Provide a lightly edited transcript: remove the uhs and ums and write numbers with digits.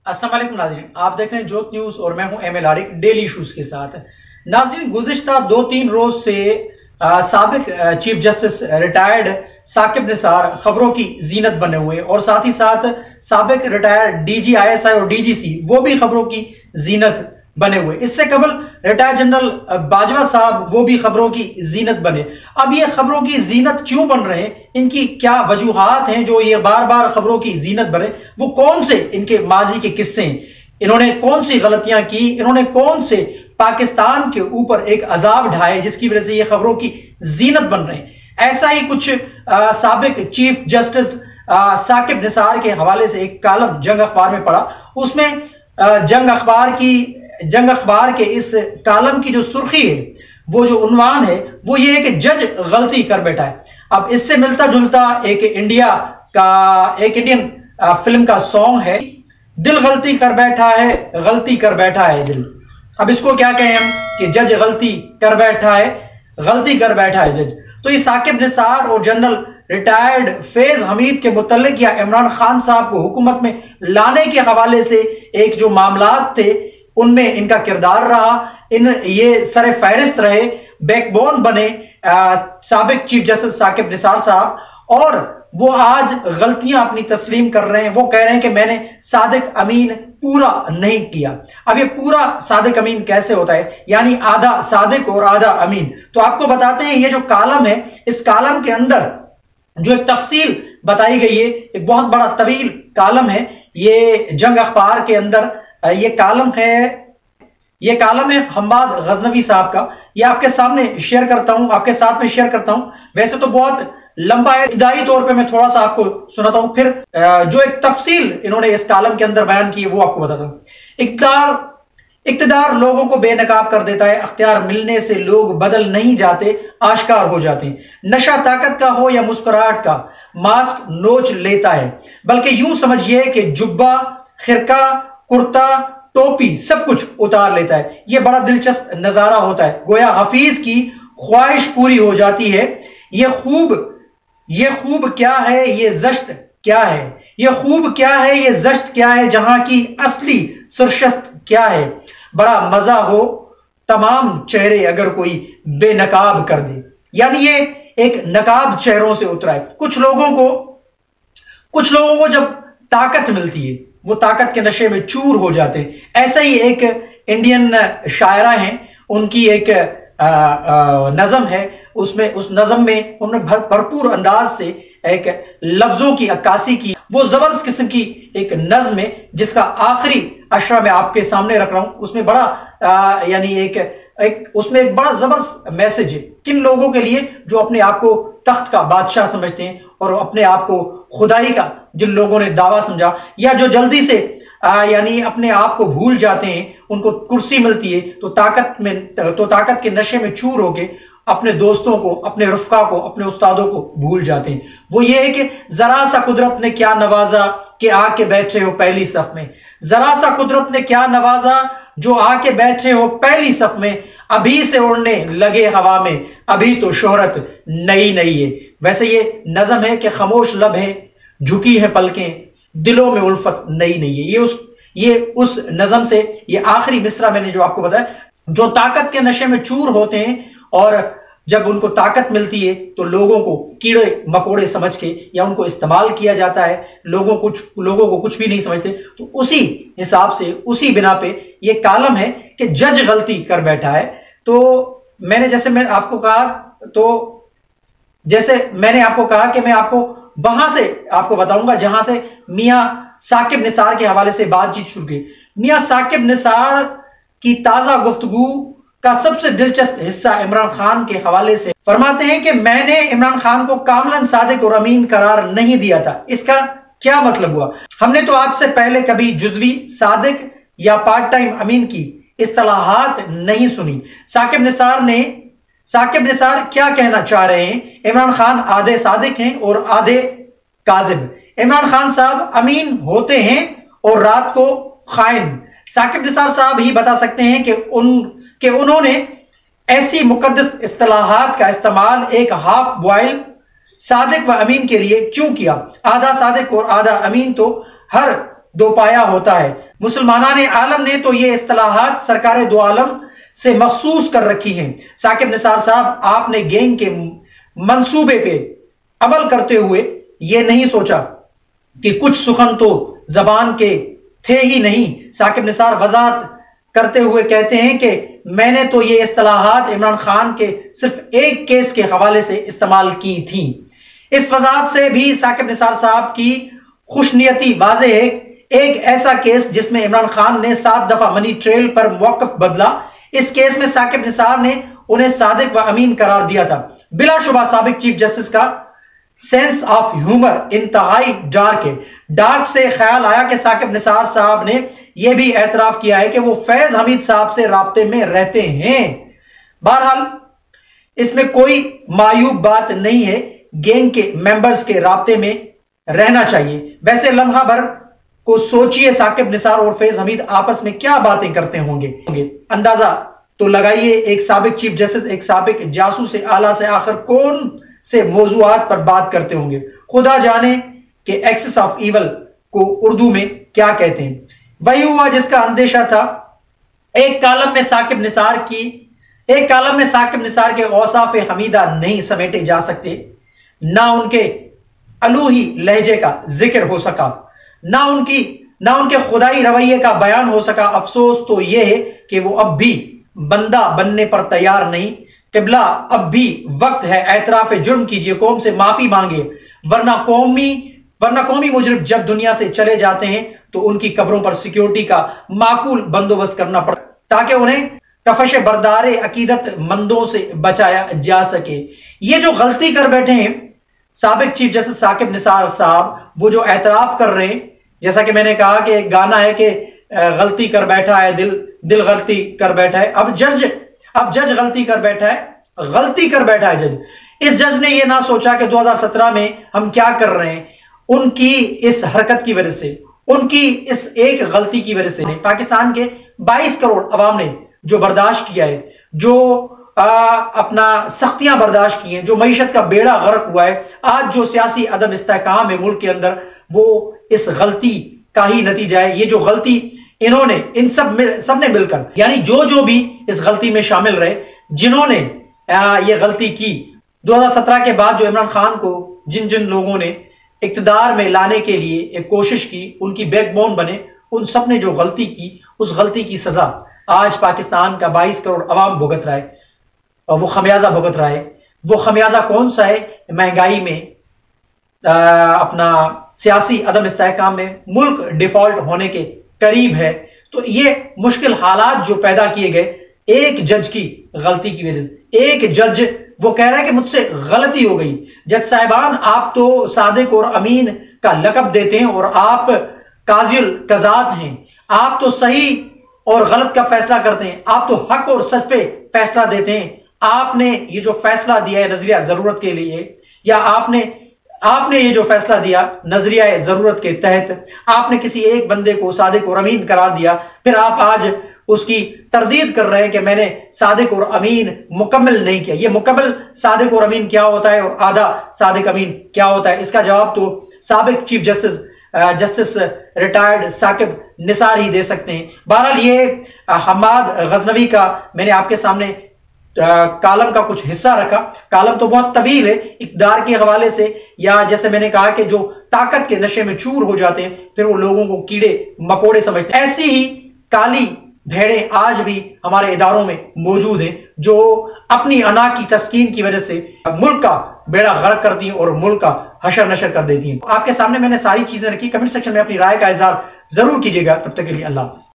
अस्सलाम वालेकुम नाज़रीन, आप देख रहे हैं जोत न्यूज़ और मैं हूं एमएल आरिक डेली इशूज़ के साथ। नाज़रीन, गुज़िश्ता 2-3 रोज से साबिक chief justice retired Saqib Nisar खबरों की जीनत बने हुए और साथ ही साथ साबिक रिटायर्ड डीजी आईएसआई और डीजीसी वो भी खबरों की जीनत बने हुए। इससे कबल रिटायर्ड जनरल बाजवा साहब वो भी खबरों की जीनत बने। अब ये खबरों की जीनत क्यों बन रहे हैं, इनकी क्या वजूहात हैं जो ये बार बार खबरों की जीनत बने, वो कौन से इनके माजी के किस्से हैं, इन्होंने कौन सी गलतियां की, इन्होंने कौन से पाकिस्तान के ऊपर एक अजाब ढाए जिसकी वजह से ये खबरों की जीनत बन रहे हैं। ऐसा ही कुछ साबिक चीफ जस्टिस साकिब निसार के हवाले से एक कॉलम जंग अखबार में पढ़ा। उसमें जंग अखबार के इस कॉलम की जो सुर्खी है, वो जो उन्वान है वो ये है कि जज गलती कर बैठा है। अब इससे मिलता जुलता एक इंडियन फिल्म का सॉन्ग है, दिल गलती कर बैठा है दिल। अब इसको क्या कहें हम कि जज गलती कर बैठा है जज। तो ये साकिब निसार और जनरल रिटायर्ड फैज हमीद के मुतल्लिक या इमरान खान साहब को हुकूमत में लाने के हवाले से एक जो मामलात थे उनमें इनका किरदार रहा। ये सर फहरिस्त रहे, बैकबोन बने साबिक चीफ जस्टिस साकिब निसार साहब, और वो आज गलतियां अपनी तस्लीम कर रहे हैं। वो कह रहे हैं कि मैंने सादिक अमीन पूरा नहीं किया। अब ये पूरा सादिक अमीन कैसे होता है, यानी आधा सादिक और आधा अमीन। तो आपको बताते हैं, ये जो कॉलम है, इस कॉलम के अंदर जो एक तफसील बताई गई है, एक बहुत बड़ा तवील कॉलम है। ये जंग अखबार के अंदर ये कॉलम है हम्माद गजनवी साहब का। ये आपके सामने शेयर करता हूं, आपके साथ में शेयर करता हूं। वैसे तो बहुत लंबा है, इब्तिदाई तौर पे मैं थोड़ा सा आपको सुनाता हूं, फिर जो एक तफसील इन्होंने इस कॉलम के अंदर बयान की है वो आपको बताता हूं। इक्तदार लोगों को बेनकाब कर देता है, अख्तियार मिलने से लोग बदल नहीं जाते, आश्कार हो जाते हैं। नशा ताकत का हो या मुस्कुराहट का, मास्क नोच लेता है। बल्कि यूं समझिए कि जुब्बा, खिरका, कुर्ता, टोपी सब कुछ उतार लेता है। यह बड़ा दिलचस्प नजारा होता है, गोया हफीज की ख्वाहिश पूरी हो जाती है। यह खूब क्या है, ये जश्त क्या है, यह खूब क्या है, ये जश्त क्या है, जहां की असली सुरशस्त क्या है। बड़ा मजा हो तमाम चेहरे अगर कोई बेनकाब कर दे। यानी ये एक नकाब चेहरों से उतरा है। कुछ लोगों को जब ताकत मिलती है वो ताकत के नशे में चूर हो जाते हैं। ऐसा ही एक इंडियन शायरा हैं, उनकी एक नज़म है, उसमें उस नज़म में उन्होंने भरपूर अंदाज से एक लफ्जों की अक्कासी की। वो जबरदस्त किस्म की एक नज़म है जिसका आखिरी अशरा मैं आपके सामने रख रहा हूं। उसमें बड़ा उसमें एक बड़ा जबरदस्त मैसेज है किन लोगों के लिए जो अपने आप को तख्त का बादशाह समझते हैं और अपने आप को खुदाई का जिन लोगों ने दावा समझा, या जो जल्दी से यानी अपने आप को भूल जाते हैं, उनको कुर्सी मिलती है तो ताकत के नशे में चूर होके अपने दोस्तों को, अपने रुफका को, अपने उस्तादों को भूल जाते हैं। वो ये है कि जरा सा कुदरत ने क्या नवाजा कि आके बैठे हो पहली सफ में। जरा सा कुदरत ने क्या नवाजा जो आके बैठे हो पहली सफ में। अभी से उड़ने लगे हवा में, अभी तो शोहरत नई नई है। वैसे ये नज़म है कि खामोश लब है, झुकी है पलकें, दिलों में उल्फत नई नई है। ये उस नज़म से ये आखिरी मिसरा मैंने जो आपको बताया, जो ताकत के नशे में चूर होते हैं और जब उनको ताकत मिलती है तो लोगों को कीड़े मकोड़े समझ के या उनको इस्तेमाल किया जाता है, लोगों को कुछ भी नहीं समझते। तो उसी हिसाब से, उसी बिना पे ये कॉलम है कि जज गलती कर बैठा है। तो मैंने आपको कहा कि मैं आपको वहां से आपको बताऊंगा जहां से मियां साकिब निसार के हवाले से बातचीत शुरू की। मियां साकिब निसार की ताजा गुफ्तगू का सबसे दिलचस्प हिस्सा इमरान खान के हवाले से फरमाते हैं कि मैंने इमरान खान को कामलन सादिक और अमीन करार नहीं दिया था। इसका क्या मतलब हुआ? हमने तो आज से पहले कभी जुजवी सादिक या पार्ट टाइम अमीन की इस्तिलाहात नहीं सुनी। साकिब निसार क्या कहना चाह रहे हैं? इमरान खान आधे सादिक हैं और आधे काजिब। इमरान खान साहब अमीन होते हैं और रात को खाइन। साकिब निसार साहब ही बता सकते हैं कि उन्होंने ऐसी मुकद्दस इस्तिलाहात का इस्तेमाल एक हाफ बॉयल सादिक व अमीन के लिए क्यों किया। आधा सादिक और आधा अमीन तो हर दो पाया होता है। मुसलमानाने आलम ने तो ये इस्तिलाहात सरकार दो आलम से मखसूस कर रखी हैं। साकिब निसार साहब, आपने गैंग के मंसूबे पे अमल करते हुए ये नहीं सोचा कि कुछ सुखन तो जबान के थे ही नहीं। साकिब निसार वजाहत करते हुए कहते हैं कि मैंने तो ये इस्तिलाहात इमरान खान के सिर्फ एक केस के हवाले से इस्तेमाल की थी। इस वजाहत से भी साकिब निसार साहब की खुशनियती वाज़ेह है। एक ऐसा केस जिसमें इमरान खान ने 7 दफा मनी ट्रेल पर मौक़िफ़ बदला, इस केस में साकिब निसार ने उन्हें सादिक व अमीन करार दिया था। बिलाशुबा साबिक चीफ जस्टिस का सेंस ऑफ ह्यूमर इंतहाई डार्क है। डार्क से ख्याल आया कि साकिब निसार साहब ने यह भी एतराफ किया है कि वो फैज हमीद साहब से राब्ते में रहते हैं। बहरहाल इसमें कोई मायूब बात नहीं है, गैंग के मेंबर्स के राब्ते में रहना चाहिए। वैसे लम्हा भर को सोचिए, साकिब निसार और फैज हमीद आपस में क्या बातें करते होंगे। अंदाजा तो लगाइए, एक साबिक चीफ जस्टिस एक साबिक जासूस से आला से आखिर कौन से मौजूआत पर बात करते होंगे। खुदा जाने कि एक्सेस ऑफ इवल को उर्दू में क्या कहते हैं। वही हुआ जिसका अंदेशा था। एक कालम में साकिब निसार के औसाफ हमीदा नहीं समेटे जा सकते, ना उनके अलूही लहजे का जिक्र हो सका, ना उनके खुदाई रवैये का बयान हो सका। अफसोस तो यह है कि वो अब भी बंदा बनने पर तैयार नहीं। किबला, अब भी वक्त है, एतराफ जुर्म कीजिए, कौम से माफी मांगे, वरना कौमी मुजरिम जब दुनिया से चले जाते हैं तो उनकी कब्रों पर सिक्योरिटी का माकूल बंदोबस्त करना पड़ता ताकि उन्हें कफश बरदारे अकीदत मंदों से बचाया जा सके। ये जो गलती कर बैठे हैं साबिक चीफ जस्टिस साकिब निसार साहब, वो जो एतराफ कर रहे हैं, जैसा कि मैंने कहा कि एक गाना है कि गलती कर बैठा है दिल गलती कर बैठा है। अब जज गलती कर बैठा है जज। इस जज ने यह ना सोचा कि 2017 में हम क्या कर रहे हैं। उनकी इस हरकत की वजह से, उनकी इस एक गलती की वजह से पाकिस्तान के 22 करोड़ अवाम ने जो बर्दाश्त किया है, जो अपना सख्तियां बर्दाश्त की हैं, जो मईशत का बेड़ा गर्क हुआ है, आज जो सियासी अदम इस्तेहकाम है मुल्क के अंदर, वो इस गलती का ही नतीजा है। ये जो गलती इन्होंने इन सबने मिलकर, यानी जो भी इस गलती में शामिल रहे, जिन्होंने ये गलती की 2017 के बाद, जो इमरान खान को जिन लोगों ने इक्तदार में लाने के लिए एक कोशिश की, उनकी बैकबोन बने, उन सब ने जो गलती की, उस गलती की सजा आज पाकिस्तान का 22 करोड़ अवाम भुगत रहा है, और वो खमियाजा भुगत रहा है। वो खमियाजा कौन सा है? महंगाई में, अपना सियासी अदम इस्तेहकाम में, मुल्क डिफॉल्ट होने के करीब है। तो ये मुश्किल हालात जो पैदा किए गए एक जज की गलती की वजह से। एक जज वो कह रहा है कि मुझसे गलती हो गई। जज साहिबान, आप तो सादिक और अमीन का लकब देते हैं और आप काजिल कजात हैं। आप तो सही और गलत का फैसला करते हैं, आप तो हक और सच पे फैसला देते हैं। आपने ये जो फैसला दिया है नजरिया जरूरत के लिए, या आपने ये जो फैसला दिया नजरिया जरूरत के तहत, आपने किसी एक बंदे को सादिक और अमीन करार दिया, फिर आप आज उसकी तरदीद कर रहे हैं कि मैंने सादिक और अमीन मुकम्मल नहीं किया। ये मुकम्मल सादिक और अमीन क्या होता है और आधा सादिक अमीन क्या होता है, इसका जवाब तो साबिक chief justice retired Saqib Nisar ही दे सकते हैं। बहरहाल ये हमाद गजनवी का मैंने आपके सामने कालम का कुछ हिस्सा रखा। कालम तो बहुत तवील है, इक़्तिदार के हवाले से, या जैसे मैंने कहा कि जो ताकत के नशे में चूर हो जाते हैं, फिर वो लोगों को कीड़े मकोड़े समझते हैं। ऐसी ही काली भेड़ें आज भी हमारे इदारों में मौजूद हैं, जो अपनी अना की तस्कीन की वजह से मुल्क का बेड़ा गर्क करती हैं और मुल्क का हशर नशर कर देती हैं। आपके सामने मैंने सारी चीजें रखी। कमेंट सेक्शन में अपनी राय का इजहार जरूर कीजिएगा। तब तक के लिए अल्लाह हाफ़िज़।